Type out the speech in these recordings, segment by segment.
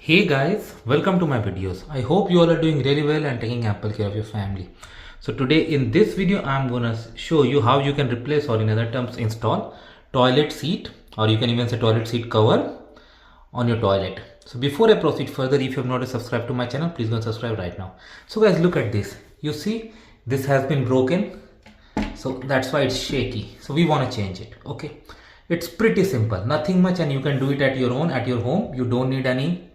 Hey guys, welcome to my videos. I hope you all are doing really well and taking ample care of your family. So today in this video I'm gonna show you how you can replace, or in other terms install, toilet seat, or you can even say toilet seat cover on your toilet. So before I proceed further, if you have not subscribed to my channel, please go and subscribe right now. So guys, look at this. You see this has been broken, so that's why it's shaky. So we want to change it. Okay, it's pretty simple, nothing much, and you can do it at your own, at your home. You don't need any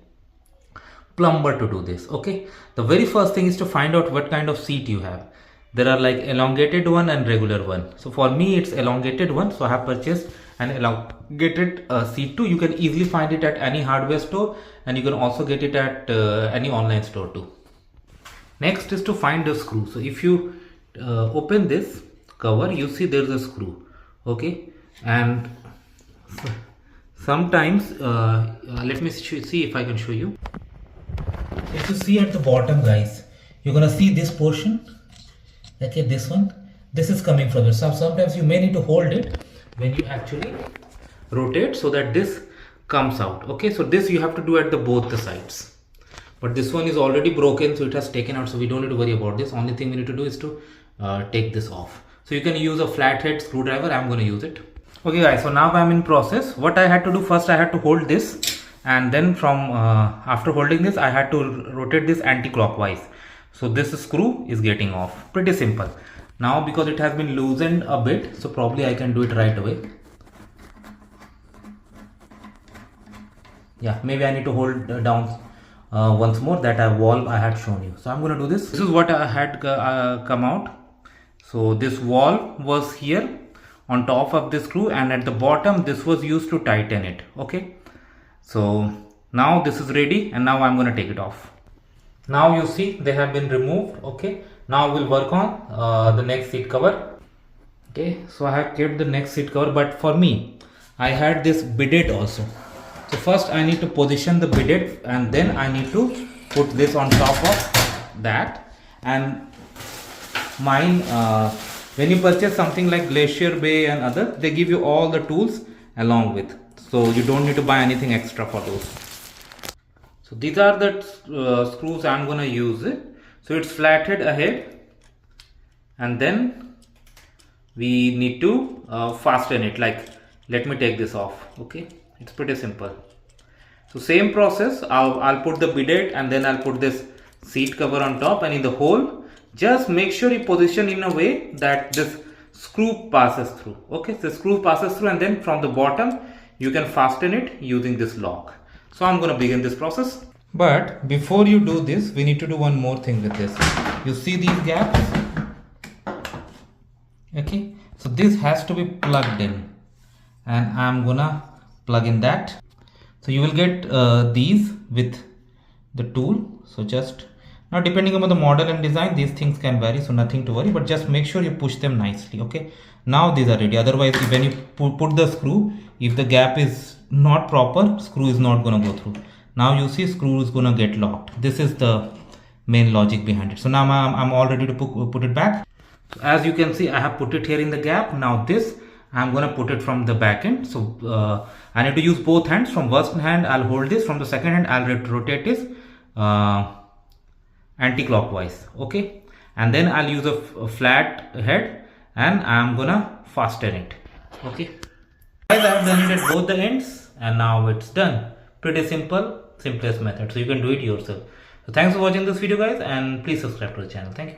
plumber to do this. Okay, the very first thing is to find out what kind of seat you have. There are like elongated one and regular one. So for me it's elongated one, so I have purchased an elongated seat too. You can easily find it at any hardware store, and you can also get it at any online store too. Next is to find the screw. So if you open this cover, you see there's a screw. Okay, and sometimes let me see if I can show you. If you see at the bottom, guys, you're gonna see this portion. Okay, this one, this is coming from it. So sometimes you may need to hold it when you actually rotate so that this comes out. Okay, so this you have to do at the both the sides, but this one is already broken, so it has taken out, so we don't need to worry about this. Only thing we need to do is to take this off. So you can use a flathead screwdriver. I'm going to use it. Okay guys, so now I'm in process. What I had to do first, I had to hold this, and then from after holding this, I had to rotate this anti-clockwise. So this screw is getting off. Pretty simple. Now because it has been loosened a bit, so probably I can do it right away. Yeah, maybe I need to hold down once more that valve I had shown you. So I'm going to do this. This is what I had come out. So this valve was here on top of the screw, and at the bottom this was used to tighten it. Okay, so now this is ready, and now I'm going to take it off. Now you see they have been removed. Okay, now we'll work on the next seat cover. Okay, so I have kept the next seat cover, but for me I had this bidet also. So first I need to position the bidet, and then I need to put this on top of that. And mine, when you purchase something like Glacier Bay and other, they give you all the tools along with, so you don't need to buy anything extra for those. So these are the screws I'm gonna use it. So it's flathead ahead, and then we need to fasten it. Like, let me take this off. Okay, it's pretty simple. So same process. I'll put the bidet, and then I'll put this seat cover on top, and in the hole, just make sure you position in a way that this screw passes through. Okay, so the screw passes through, and then from the bottom you can fasten it using this lock. So I'm going to begin this process. But before you do this, we need to do one more thing with this. You see these gaps? Okay, so this has to be plugged in, and I'm gonna plug in that. So you will get these with the tool. So just now, depending on the model and design, these things can vary, so nothing to worry, but just make sure you push them nicely. Okay, now these are ready. Otherwise, when you put the screw, if the gap is not proper, screw is not going to go through. Now you see screw is going to get locked. This is the main logic behind it. So now I'm all ready to put it back. So as you can see, I have put it here in the gap. Now this I'm going to put it from the back end. So I need to use both hands. From first hand I'll hold this, from the second hand I'll rotate this anti-clockwise. Okay, and then I'll use a flat head, and I'm gonna fasten it. Okay guys, I have done it at both the ends, and now it's done. Pretty simple, simplest method, so you can do it yourself. So thanks for watching this video guys, and please subscribe to the channel. Thank you.